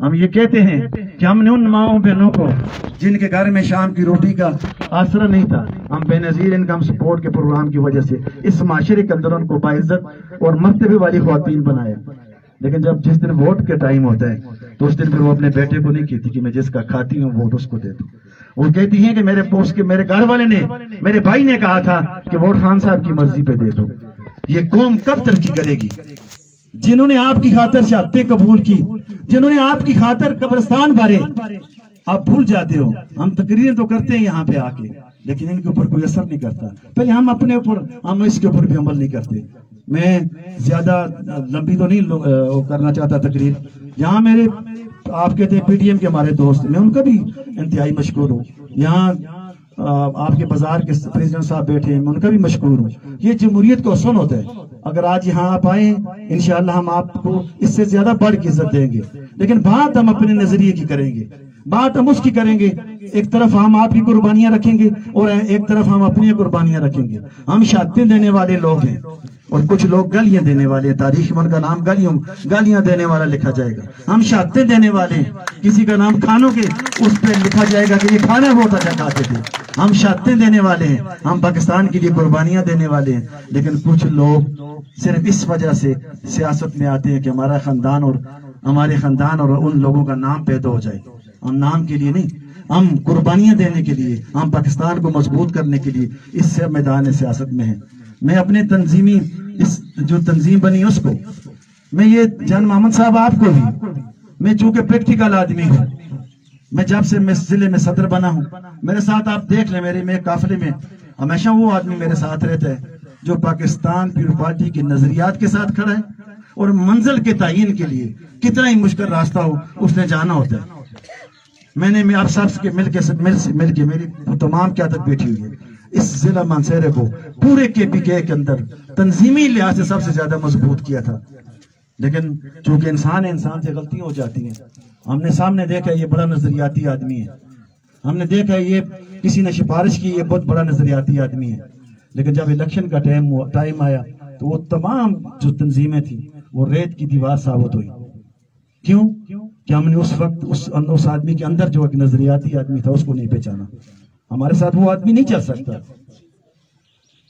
ہم یہ کہتے ہیں کہ ہم نے ان ماؤں بہنوں کو جن کے گھر میں شام کی روٹی کا آسرا نہیں تھا، ہم بے نظیر انکم سپورٹ کے پروگرام کی وجہ سے اس معاشرے کے اندر ان کو باعزت اور مرتبے والی خواتین بنایا. لیکن جب جس دن ووٹ کے ٹائم ہوتا ہے تو اس دن پھر وہ اپنے بیٹے کو نہیں کہتی کہ میں جس کا کھاتی ہوں ووٹ اس کو دے دوں. وہ کہتی ہیں کہ میرے گھر والے نے، میرے بھائی نے کہا تھا کہ ووٹ خان صاحب کی مرضی پہ دے دو. یہ قوم کب ترقی کرے گی؟ جنہوں نے آپ کی خاطر شہادتیں قبول کی، جنہوں نے آپ کی خاطر قبرستان بھرے، آپ بھول جاتے ہو. ہم تقریریں تو کرتے ہیں یہاں پہ آ کے، لیکن ان کے اوپر کوئی اثر نہیں کرتا. پہلے ہم اپنے اوپر، ہم اس کے اوپر بھی عمل نہیں کرتے. میں زیادہ لمبی تو نہیں کرنا چاہتا تقریر. یہاں میرے آپ کہتے ہیں پی ٹی ایم کے ہمارے دوست، میں ان کا بھی انتہائی مشکور ہوں. یہاں آپ کے بازار کے پریزیڈنٹ صاحب بیٹھے ہیں، میں ان کا بھی مشکور ہوں. یہ جمہوریت کو حسن ہوتا ہے. اگر آج یہاں آپ آئیں انشاءاللہ ہم آپ کو اس سے زیادہ بڑھ کے عزت دیں گے، لیکن بات ہم اپنے نظریے کی کریں گے، بات ہم اس کی کریں گے. ایک طرف ہم آپ کی قربانیاں رکھیں گے اور ایک طرف ہم اپنی قربانیاں رکھیں گے. ہم شہادتیں دینے والے لوگ ہیں اور کچھ لوگ گالیاں دینے والے ہیں. تاریخ میں ان کا نام گالیاں دینے والا لکھا جائے گا. ہم شہادتیں دینے والے ہیں. کسی کا نام کھانوں کے اس پہ لکھا جائے گا کہ یہ کھانا بہت اچھا کھاتے تھے. ہم شہادتیں دینے والے ہیں، ہم پاکستان کے لیے قربانیاں دینے والے ہیں. لیکن کچھ لوگ صرف اس وجہ سے سیاست میں آتے ہیں کہ ہمارے خاندان اور ان لوگوں کا نام پیدا ہو جائے. ہم نام کے لیے نہیں، ہم قربانیاں دینے کے لیے، ہم پاکستان کو مضبوط کرنے کے لیے اس سے میدان سیاست میں ہیں. میں اپنے جو تنظیم بنی اس کو، میں یہ جان محمد صاحب آپ کو بھی، میں چونکہ پریکٹیکل آدمی ہوں، میں جب سے میں ضلع میں صدر بنا ہوں، میرے ساتھ آپ دیکھ لیں میں قافلے میں ہمیشہ وہ آدمی میرے ساتھ رہتا ہے جو پاکستان پیپلز پارٹی کے نظریات کے ساتھ کھڑا ہے اور منزل کے تعین کے لیے کتنا ہی مشکل راستہ ہو اس نے جانا ہوتا ہے. میں نے آپ سب کے مل کے میری تمام قیادت بیٹھی ہوئی ہے، اس ضلع مانسہرہ کو پورے کے پی کے اندر تنظیمی لحاظ سے سب سے زیادہ مضبوط کیا تھا. لیکن چونکہ انسان ہے، انسان سے غلطیاں ہو جاتی ہیں. ہم نے سامنے دیکھا یہ بڑا نظریاتی آدمی ہے، ہم نے دیکھا یہ کسی نے سفارش کی یہ بہت بڑا نظریاتی آدمی ہے. لیکن جب الیکشن کا ٹائم آیا تو وہ تمام جو تنظیمیں تھیں وہ ریت کی دیوار ثابت ہوئی. کیوں کہ ہم نے اس وقت اس آدمی کے اندر جو ایک نظریاتی آدمی تھا اس کو نہیں پہچانا. ہمارے ساتھ وہ آدمی نہیں چل سکتا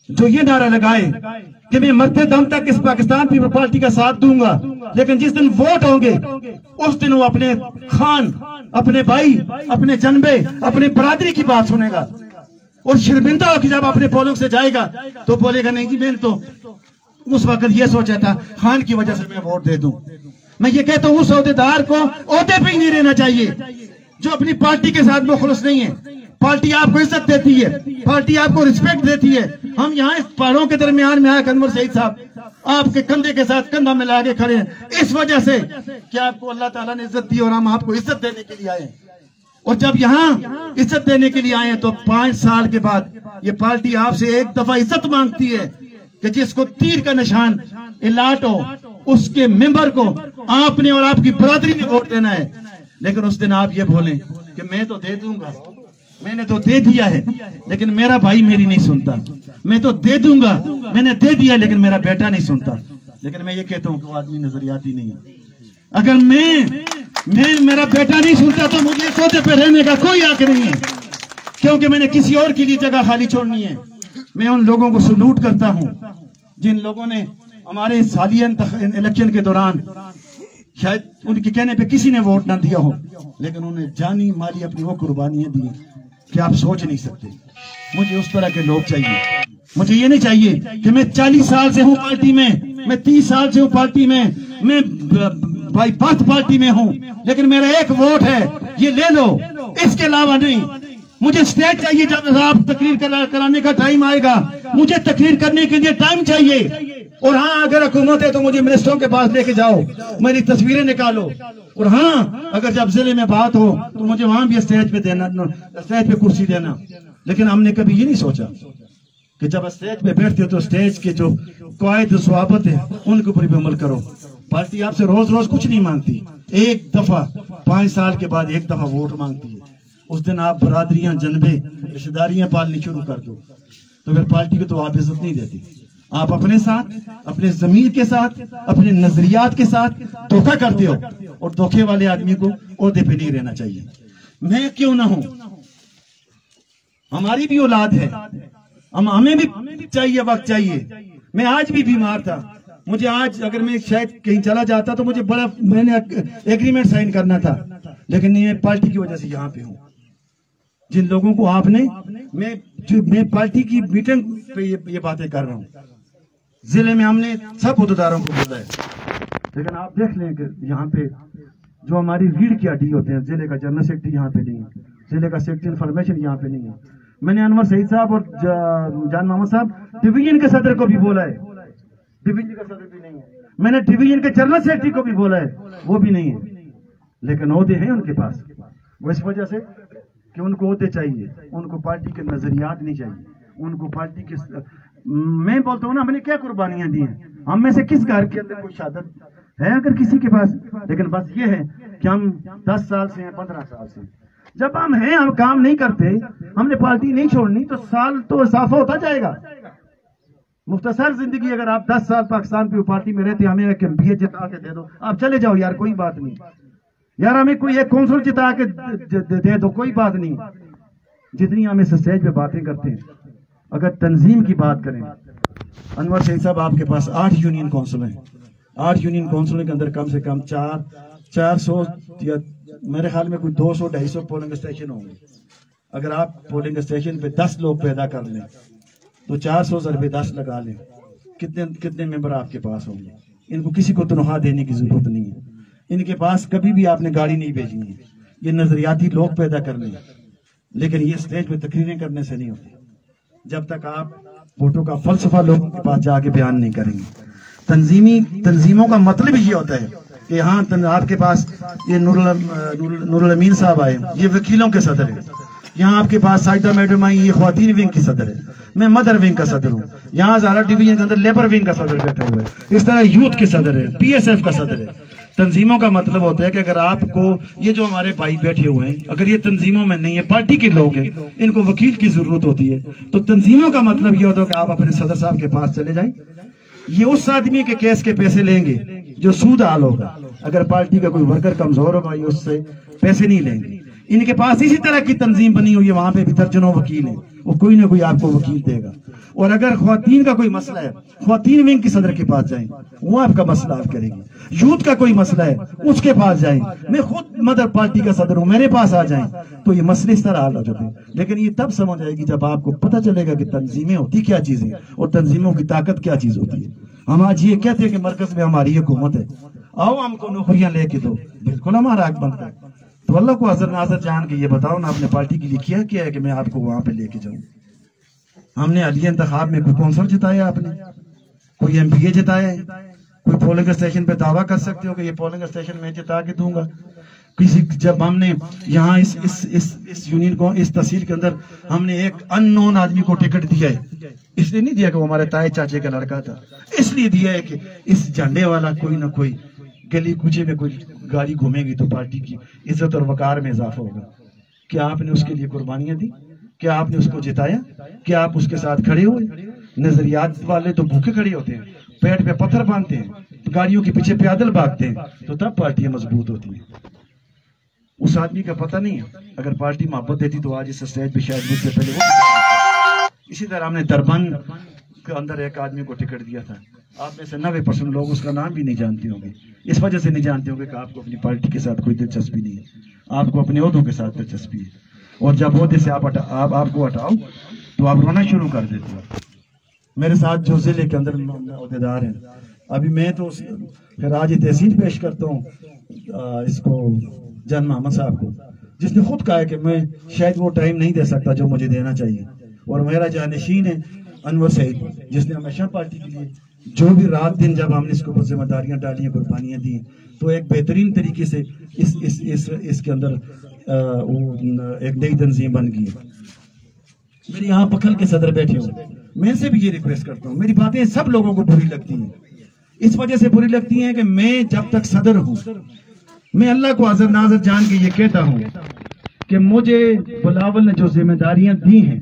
جو یہ نعرہ لگائے کہ میں مرتے دم تک اس پاکستان پیپلز پارٹی کا ساتھ دوں گا، لیکن جس دن ووٹ ہوں گے اس دن وہ اپنے خان، اپنے بھائی، اپنے جنبے، اپنے برادری کی بات سنے گا. اور شرمندہ ہو کہ جب اپنے پولوں سے جائے گا تو بولے گا نہیں جی میں نے تو اس وقت یہ سوچا تھا خان کی وجہ سے میں ووٹ دے دوں. میں یہ کہتا ہوں اس عہدیدار کو عہدے پہ ہی نہیں رہنا چاہیے جو اپنی پارٹی کے ساتھ مخلص نہیں ہے. پارٹی آپ کو عزت دیتی ہے، پارٹی آپ کو رسپیکٹ دیتی ہے. ہم یہاں اس پہاڑوں کے درمیان میں آئے انور سعید صاحب آپ کے کندھے کے ساتھ کندھا ملا کے کھڑے ہیں اس وجہ سے کہ آپ کو اللہ تعالیٰ نے عزت دی اور ہم آپ کو عزت دینے کے لیے آئے ہیں. اور جب یہاں عزت دینے کے لیے آئے ہیں تو 5 سال کے بعد یہ پارٹی آپ سے ایک دفعہ عزت مانگتی ہے کہ جس کو تیر کا نشان الاٹ ہو اس کے ممبر کو آپ نے اور آپ کی برادری نے ووٹ دینا ہے. لیکن اس دن آپ یہ بولیں کہ میں تو دے دوں گا، میں نے تو دے دیا ہے لیکن میرا بھائی میری نہیں سنتا. میں تو دے دوں گا، میں نے دے دیا لیکن میرا بیٹا نہیں سنتا. لیکن میں یہ کہتا ہوں کہ وہ آدمی نظریاتی نہیں ہے. اگر میرا بیٹا نہیں سنتا تو مجھے سوچے پہ رہنے کا کوئی حق نہیں ہے، کیونکہ میں نے کسی اور کے لیے جگہ خالی چھوڑنی ہے. میں ان لوگوں کو سلوٹ کرتا ہوں جن لوگوں نے ہمارے سالین الیکشن کے دوران شاید ان کے کہنے پہ کسی نے ووٹ نہ دیا ہو لیکن انہوں نے جانی مالی اپنی وہ قربانیاں دی کہ آپ سوچ نہیں سکتے. مجھے اس طرح کے لوگ چاہیے. مجھے یہ نہیں چاہیے کہ میں 40 سال سے ہوں پارٹی میں، میں 30 سال سے ہوں پارٹی میں بھائی بات پارٹی میں ہوں لیکن میرا ایک ووٹ ہے یہ لے لو، اس کے علاوہ نہیں. مجھے سٹیج چاہیے جب آپ تقریر کرانے کا ٹائم آئے گا، مجھے تقریر کرنے کے لیے ٹائم چاہیے. اور ہاں اگر حکومت ہے تو مجھے منسٹروں کے پاس لے کے جاؤ، میری تصویریں نکالو. اور ہاں اگر جب ضلع میں بات ہو تو مجھے وہاں بھی اسٹیج پہ دینا، اسٹیج پہ کرسی دینا. لیکن ہم نے کبھی یہ نہیں سوچا کہ جب اسٹیج پہ بیٹھتے ہو تو اسٹیج کے جو قواعد و ضوابط ہیں ان کے اوپر بھی عمل کرو. پارٹی آپ سے روز روز کچھ نہیں مانگتی، ایک دفعہ 5 سال کے بعد ایک دفعہ ووٹ مانگتی ہے. اس دن آپ برادریاں، جنبے، رشتہ داریاں پالنی شروع کر دو تو پھر پارٹی کو تو آپ عزت نہیں دیتی. آپ اپنے ساتھ، اپنے ضمیر کے ساتھ، اپنے نظریات کے ساتھ دھوکہ کرتے ہو، اور دھوکے والے آدمی کو عہدے پہ نہیں رہنا چاہیے۔ میں کیوں نہ ہوں، ہماری بھی اولاد ہے، ہمیں بھی چاہیے، وقت چاہیے۔ میں آج بھی بیمار تھا، مجھے آج اگر میں شاید کہیں چلا جاتا تو مجھے بڑا، میں نے ایگریمنٹ سائن کرنا تھا، لیکن میں پارٹی کی وجہ سے یہاں پہ ہوں۔ جن لوگوں کو آپ نے، میں پارٹی کی میٹنگ پہ یہ باتیں کر رہا ہوں، ضلع میں ہم نے سب عہدیداروں کو بولا ہے، لیکن آپ دیکھ لیں کہ یہاں پہ جو ہماری ریڑھ کی ہڈی ہوتے ہیں، ضلع کا جنرل سیکرٹری یہاں پہ نہیں ہے، ضلع کا سیکرٹری انفارمیشن یہاں پہ نہیں ہے۔ میں نے انور سعید صاحب اور جان محمد صاحب ڈویژن کے صدر کو بھی بولا ہے، ڈویژن کا صدر بھی نہیں ہے۔ میں نے ڈویژن کے جنرل سیکرٹری کو بھی بولا ہے، وہ بھی نہیں ہے، لیکن عہدے ہیں ان کے پاس۔ وہ اس وجہ سے کہ ان کو عہدے چاہیے، ان کو پارٹی کے نظریات نہیں چاہیے، ان کو پارٹی کے، میں بولتا ہوں نا، ہم نے کیا قربانیاں دی ہیں، ہم میں سے کس گھر کے اندر کوئی شہادت ہے اگر کسی کے پاس؟ لیکن بس یہ ہے کہ ہم 10 سال سے ہیں، 15 سال سے، جب ہم ہیں، ہم کام نہیں کرتے، ہم نے پارٹی نہیں چھوڑنی، تو سال تو اضافہ ہوتا جائے گا۔ مختصر زندگی، اگر آپ 10 سال پاکستان پیپلز پارٹی میں رہتے، ہمیں ایک MPA جتا کے دے دو، آپ چلے جاؤ یار، کوئی بات نہیں یار، ہمیں کوئی ایک کونسل جتا کے دے دو، کوئی بات نہیں۔ جتنی ہم اس اسٹیج پہ باتیں کرتے ہیں، اگر تنظیم کی بات کریں، انور شہید صاحب آپ کے پاس 8 یونین کونسل ہیں، 8 یونین کونسلوں کے اندر کم سے کم 400 یا میرے خیال میں کوئی 200-250 پولنگ اسٹیشن ہوں گے۔ اگر آپ پولنگ اسٹیشن پہ 10 لوگ پیدا کر لیں تو 400 ضرب 10 لگا لیں، کتنے ممبر آپ کے پاس ہوں گے؟ ان کو کسی کو تنخواہ دینے کی ضرورت نہیں ہے، ان کے پاس کبھی بھی آپ نے گاڑی نہیں بھیجنی ہے، یہ نظریاتی لوگ پیدا کرنے ہیں، لیکن یہ اسٹیج پہ تقریریں کرنے سے نہیں ہوتی جب تک آپ ووٹوں کا فلسفہ لوگوں کے پاس جا کے بیان نہیں کریں گے۔ تنظیموں کا مطلب یہ ہوتا ہے کہ ہاں آپ کے پاس یہ نور الامین صاحب آئے، یہ وکیلوں کے صدر ہیں، یہاں آپ کے پاس ساجدہ میڈم آئی، یہ خواتین ونگ کی صدر ہے، میں مدر ونگ کا صدر ہوں، یہاں زہرا ڈویژن کے اندر لیبر ونگ کا صدر بیٹھا ہوا ہے، اس طرح یوتھ کے صدر ہے، PSF کا صدر ہے۔ تنظیموں کا مطلب ہوتا ہے کہ اگر آپ کو، یہ جو ہمارے بھائی بیٹھے ہوئے ہیں، اگر یہ تنظیموں میں نہیں ہے، پارٹی کے لوگ ہیں، ان کو وکیل کی ضرورت ہوتی ہے، تو تنظیموں کا مطلب یہ ہوتا ہے کہ آپ اپنے صدر صاحب کے پاس چلے جائیں، یہ اس آدمی کے کیس کے پیسے لیں گے جو سود حال ہوگا، اگر پارٹی کا کوئی ورکر کمزور ہوگا یہ اس سے پیسے نہیں لیں گے۔ ان کے پاس اسی طرح کی تنظیم بنی ہوئی ہے، وہاں پہ بھی درجنوں وکیل ہیں، وہ کوئی نہ کوئی آپ کو وکیل دے گا۔ اور اگر خواتین کا کوئی مسئلہ ہے، خواتین ونگ کی صدر کے پاس جائیں، وہ آپ کا مسئلہ حل کرے گی۔ یوتھ کا کوئی مسئلہ ہے، اس کے پاس جائیں، میں خود مدر پارٹی کا صدر ہوں، میرے پاس آ جائیں، تو یہ مسئلے اس طرح حل ہو جاتے ہیں۔ لیکن یہ تب سمجھ آئے گی جب آپ کو پتہ چلے گا کہ تنظیمیں ہوتی کیا چیزیں اور تنظیموں کی طاقت کیا چیز ہوتی ہے۔ ہم آج یہ کہتے ہیں کہ مرکز میں ہماری حکومت ہے، آؤ ہم کو نوکریاں لے کے دو، بالکل ہمارا حق بنتا ہے، تو اللہ کو حضر ناظر جان کے یہ بتاؤ نا، اپنے پارٹی کے لیے کیا ہے کہ میں آپ کو وہاں پہ لے کے جاؤں۔ ہم نے عالیہ انتخاب میں کوئی کونسل جتایا، آپ نے کوئی MPA جتایا ہے، کوئی پولنگ اسٹیشن پہ دعویٰ کر سکتے ہو کہ یہ پولنگ اسٹیشن میں جتا کے دوں گا؟ جب ہم نے یہاں اس یونین کو، اس تحصیل کے اندر ہم نے ایک ان نون آدمی کو ٹکٹ دیا ہے، اس لیے نہیں دیا کہ وہ ہمارے تائے چاچے کا لڑکا تھا، اس لیے دیا ہے کہ اس جھنڈے والا کوئی نہ کوئی گلی کوچے میں کوئی گاڑی گھومے گی تو پارٹی کی عزت اور وقار میں اضافہ ہوگا۔ کیا آپ نے اس کے لیے قربانیاں دی؟ کیا آپ نے اس کو جتایا؟ کیا آپ اس کے ساتھ کھڑے ہوئے؟ نظریات والے تو بھوکے کھڑے ہوتے ہیں، پیٹ پہ پتھر باندھتے ہیں، گاڑیوں کے پیچھے پیدل بھاگتے ہیں، تو تب پارٹیاں مضبوط ہوتی ہیں۔ اس آدمی کا پتہ نہیں ہے، اگر پارٹی محبت دیتی تو آج اس اسٹیج پہ شاید مجھ سے پہلے وہ۔ اسی طرح ہم نے دربند کے اندر ایک آدمی کو ٹکٹ دیا تھا، آپ میں سے 90% لوگ اس کا نام بھی نہیں جانتے ہوں گے، اس وجہ سے نہیں جانتے ہوں گے کہ آپ کو اپنی پارٹی کے ساتھ کوئی دلچسپی نہیں ہے، آپ کو اپنے عہدوں کے ساتھ دلچسپی ہے، اور جب عہدے سے آپ کو ہٹاؤ تو آپ رونا شروع کر دیتے ہو۔ میرے ساتھ جو ضلع کے اندر عہدیدار ہیں، ابھی میں تو پھر آج تحصیل پیش کرتا ہوں اس کو جان محمد صاحب کو، جس نے خود کہا ہے کہ میں شاید وہ ٹائم نہیں دے سکتا جو مجھے دینا چاہیے، اور میرا جانشین ہے انور سعید، جس نے ہمیشہ پارٹی کے لیے جو بھی رات دن جب ہم نے اس کو ذمہ داریاں ڈالی ہیں، قربانیاں دی، تو ایک بہترین طریقے سے اس کے اندر ایک نئی تنظیم بن گئی ہے۔ میرے یہاں پکھل کے صدر بیٹھے ہوئے، میں سے بھی یہ ریکویسٹ کرتا ہوں، میری باتیں سب لوگوں کو بری لگتی ہیں، اس وجہ سے بری لگتی ہیں کہ میں جب تک صدر ہوں، میں اللہ کو حاضر ناظر جان کے یہ کہتا ہوں کہ مجھے بلاول نے جو ذمہ داریاں دی ہیں